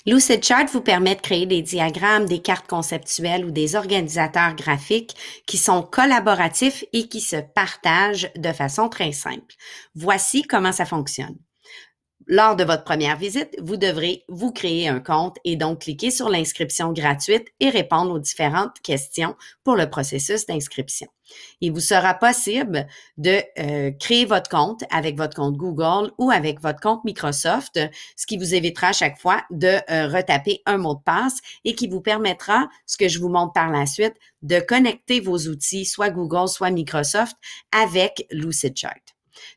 Lucidchart vous permet de créer des diagrammes, des cartes conceptuelles ou des organisateurs graphiques qui sont collaboratifs et qui se partagent de façon très simple. Voici comment ça fonctionne. Lors de votre première visite, vous devrez vous créer un compte et donc cliquer sur l'inscription gratuite et répondre aux différentes questions pour le processus d'inscription. Il vous sera possible de créer votre compte avec votre compte Google ou avec votre compte Microsoft, ce qui vous évitera à chaque fois de retaper un mot de passe et qui vous permettra, ce que je vous montre par la suite, de connecter vos outils, soit Google, soit Microsoft, avec Lucidchart.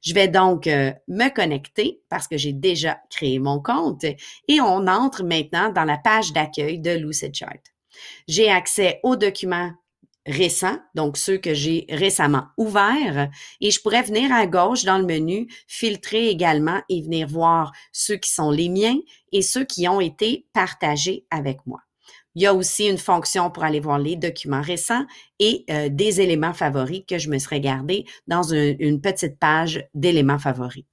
Je vais donc me connecter parce que j'ai déjà créé mon compte et on entre maintenant dans la page d'accueil de Lucidchart. J'ai accès aux documents récents, donc ceux que j'ai récemment ouverts, et je pourrais venir à gauche dans le menu, filtrer également et venir voir ceux qui sont les miens et ceux qui ont été partagés avec moi. Il y a aussi une fonction pour aller voir les documents récents et des éléments favoris que je me serais gardé dans une petite page d'éléments favoris.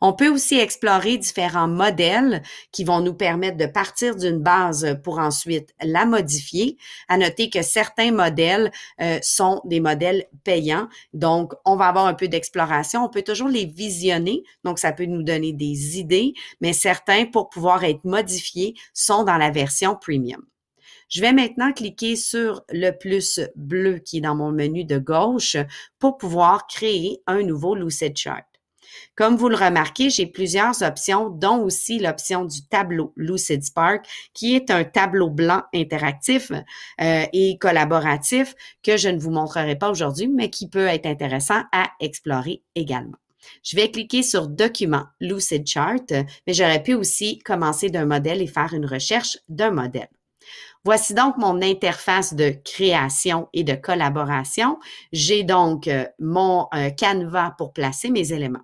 On peut aussi explorer différents modèles qui vont nous permettre de partir d'une base pour ensuite la modifier. À noter que certains modèles sont des modèles payants, donc on va avoir un peu d'exploration. On peut toujours les visionner, donc ça peut nous donner des idées, mais certains, pour pouvoir être modifiés, sont dans la version premium. Je vais maintenant cliquer sur le plus bleu qui est dans mon menu de gauche pour pouvoir créer un nouveau Lucidchart. Comme vous le remarquez, j'ai plusieurs options, dont aussi l'option du tableau LucidSpark, qui est un tableau blanc interactif et collaboratif que je ne vous montrerai pas aujourd'hui, mais qui peut être intéressant à explorer également. Je vais cliquer sur Document Lucidchart, mais j'aurais pu aussi commencer d'un modèle et faire une recherche d'un modèle. Voici donc mon interface de création et de collaboration. J'ai donc mon canevas pour placer mes éléments.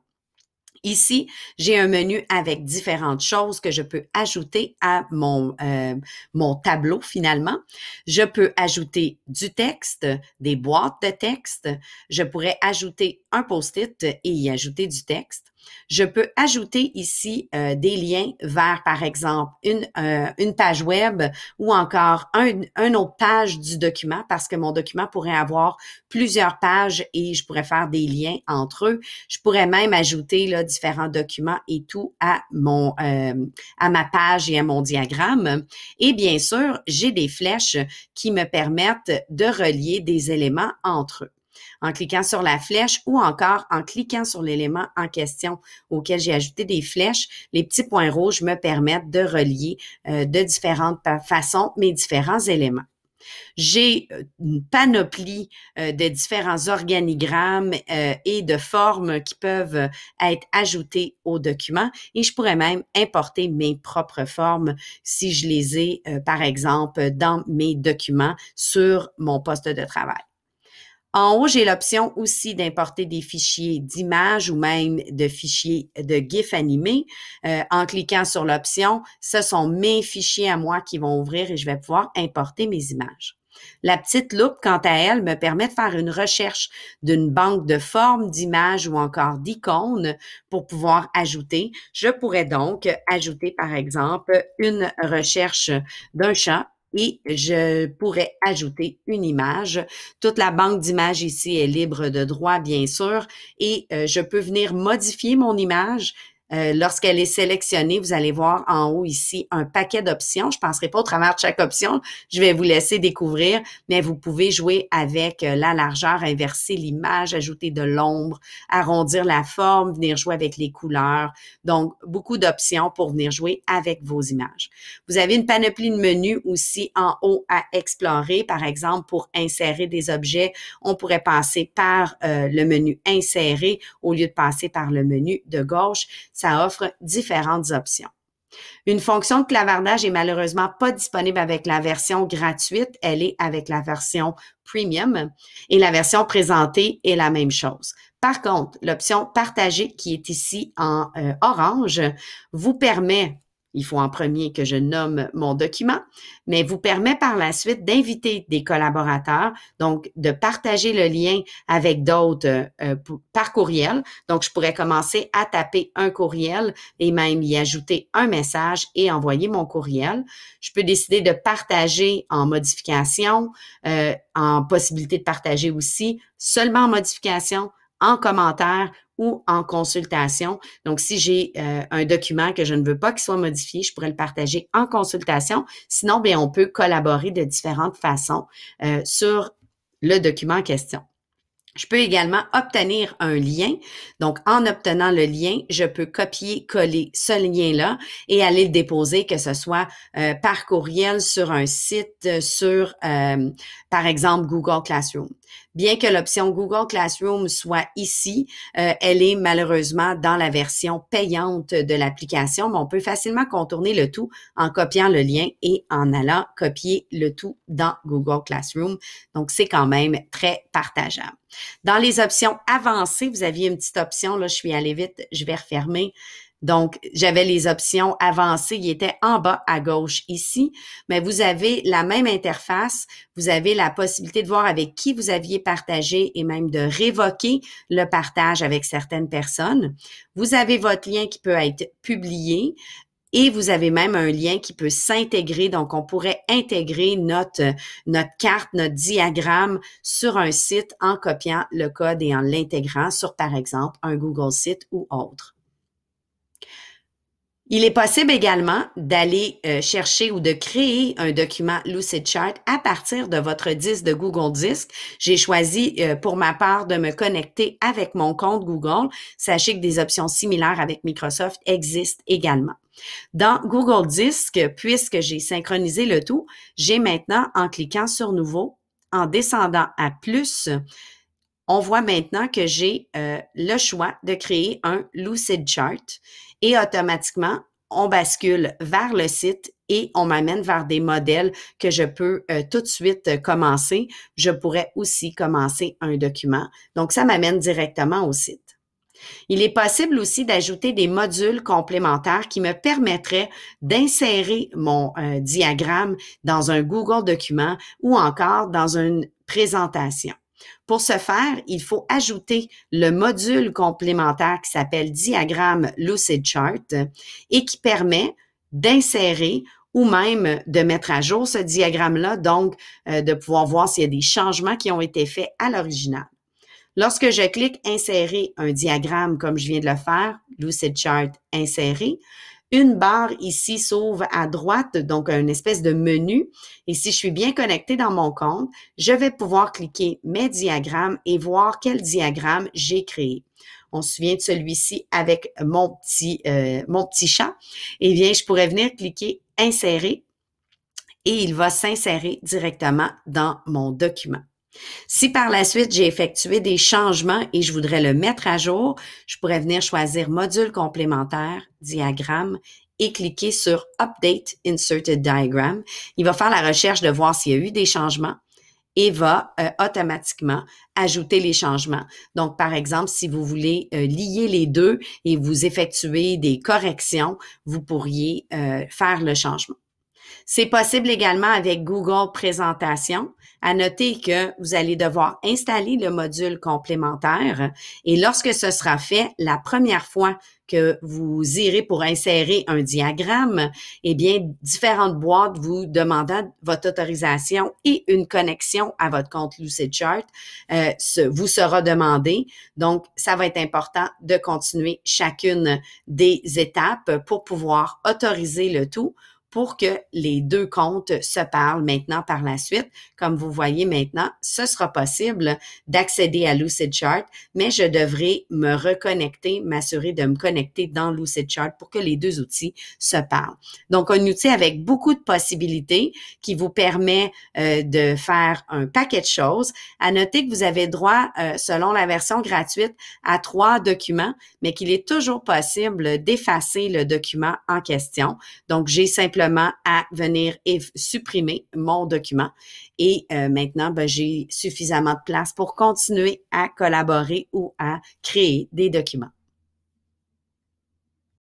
Ici, j'ai un menu avec différentes choses que je peux ajouter à mon tableau finalement. Je peux ajouter du texte, des boîtes de texte. Je pourrais ajouter un post-it et y ajouter du texte. Je peux ajouter ici des liens vers, par exemple, une page web ou encore une autre page du document parce que mon document pourrait avoir plusieurs pages et je pourrais faire des liens entre eux. Je pourrais même ajouter là, différents documents et tout à ma page et à mon diagramme. Et bien sûr, j'ai des flèches qui me permettent de relier des éléments entre eux. En cliquant sur la flèche ou encore en cliquant sur l'élément en question auquel j'ai ajouté des flèches, les petits points rouges me permettent de relier de différentes façons mes différents éléments. J'ai une panoplie de différents organigrammes et de formes qui peuvent être ajoutées au document et je pourrais même importer mes propres formes si je les ai, par exemple, dans mes documents sur mon poste de travail. En haut, j'ai l'option aussi d'importer des fichiers d'images ou même de fichiers de GIF animés. En cliquant sur l'option, ce sont mes fichiers à moi qui vont ouvrir et je vais pouvoir importer mes images. La petite loupe, quant à elle, me permet de faire une recherche d'une banque de formes, d'images ou encore d'icônes pour pouvoir ajouter. Je pourrais donc ajouter, par exemple, une recherche d'un chat et je pourrais ajouter une image. Toute la banque d'images ici est libre de droit, bien sûr, et je peux venir modifier mon image. Lorsqu'elle est sélectionnée, vous allez voir en haut ici un paquet d'options. Je ne passerai pas au travers de chaque option. Je vais vous laisser découvrir, mais vous pouvez jouer avec la largeur, inverser l'image, ajouter de l'ombre, arrondir la forme, venir jouer avec les couleurs. Donc, beaucoup d'options pour venir jouer avec vos images. Vous avez une panoplie de menus aussi en haut à explorer. Par exemple, pour insérer des objets, on pourrait passer par le menu Insérer au lieu de passer par le menu de gauche. Ça offre différentes options. Une fonction de clavardage est malheureusement pas disponible avec la version gratuite, elle est avec la version premium et la version présentée est la même chose. Par contre, l'option partager qui est ici en orange vous permet il faut en premier que je nomme mon document, mais vous permet par la suite d'inviter des collaborateurs, donc de partager le lien avec d'autres par courriel. Donc, je pourrais commencer à taper un courriel et même y ajouter un message et envoyer mon courriel. Je peux décider de partager en modification, en possibilité de partager aussi seulement en modification, en commentaire ou en consultation. Donc, si j'ai un document que je ne veux pas qu'il soit modifié, je pourrais le partager en consultation. Sinon, bien, on peut collaborer de différentes façons sur le document en question. Je peux également obtenir un lien. Donc, en obtenant le lien, je peux copier-coller ce lien-là et aller le déposer, que ce soit par courriel sur un site, sur, par exemple, Google Classroom. Bien que l'option Google Classroom soit ici, elle est malheureusement dans la version payante de l'application, mais on peut facilement contourner le tout en copiant le lien et en allant copier le tout dans Google Classroom. Donc, c'est quand même très partageable. Dans les options avancées, vous aviez une petite option, là, je suis allée vite, je vais refermer. Donc, j'avais les options avancées, ils étaient en bas à gauche ici, mais vous avez la même interface, vous avez la possibilité de voir avec qui vous aviez partagé et même de révoquer le partage avec certaines personnes. Vous avez votre lien qui peut être publié. Et vous avez même un lien qui peut s'intégrer. Donc, on pourrait intégrer notre carte, notre diagramme sur un site en copiant le code et en l'intégrant sur, par exemple, un Google Site ou autre. Il est possible également d'aller chercher ou de créer un document Lucidchart à partir de votre disque de Google Disc. J'ai choisi pour ma part de me connecter avec mon compte Google. Sachez que des options similaires avec Microsoft existent également. Dans Google Disc, puisque j'ai synchronisé le tout, j'ai maintenant, en cliquant sur Nouveau, en descendant à Plus, on voit maintenant que j'ai le choix de créer un Lucidchart et automatiquement, on bascule vers le site et on m'amène vers des modèles que je peux tout de suite commencer. Je pourrais aussi commencer un document. Donc, ça m'amène directement au site. Il est possible aussi d'ajouter des modules complémentaires qui me permettraient d'insérer mon diagramme dans un Google document ou encore dans une présentation. Pour ce faire, il faut ajouter le module complémentaire qui s'appelle Diagramme Lucidchart et qui permet d'insérer ou même de mettre à jour ce diagramme-là, donc de pouvoir voir s'il y a des changements qui ont été faits à l'original. Lorsque je clique « Insérer un diagramme » comme je viens de le faire, Lucidchart insérer, une barre ici s'ouvre à droite, donc une espèce de menu. Et si je suis bien connectée dans mon compte, je vais pouvoir cliquer « Mes diagrammes » et voir quel diagramme j'ai créé. On se souvient de celui-ci avec mon petit chat. Eh bien, je pourrais venir cliquer « Insérer » et il va s'insérer directement dans mon document. Si par la suite, j'ai effectué des changements et je voudrais le mettre à jour, je pourrais venir choisir module complémentaire, diagramme et cliquer sur Update Inserted Diagram. Il va faire la recherche de voir s'il y a eu des changements et va automatiquement ajouter les changements. Donc, par exemple, si vous voulez lier les deux et vous effectuer des corrections, vous pourriez faire le changement. C'est possible également avec Google Présentation. À noter que vous allez devoir installer le module complémentaire et lorsque ce sera fait, la première fois que vous irez pour insérer un diagramme, eh bien, différentes boîtes vous demandant votre autorisation et une connexion à votre compte Lucidchart vous sera demandé. Donc, ça va être important de continuer chacune des étapes pour pouvoir autoriser le tout pour que les deux comptes se parlent maintenant par la suite. Comme vous voyez maintenant, ce sera possible d'accéder à Lucidchart, mais je devrais me reconnecter, m'assurer de me connecter dans Lucidchart pour que les deux outils se parlent. Donc, un outil avec beaucoup de possibilités qui vous permet de faire un paquet de choses. À noter que vous avez droit, selon la version gratuite, à 3 documents, mais qu'il est toujours possible d'effacer le document en question. Donc, j'ai simplement à venir supprimer mon document. Et maintenant, j'ai suffisamment de place pour continuer à collaborer ou à créer des documents.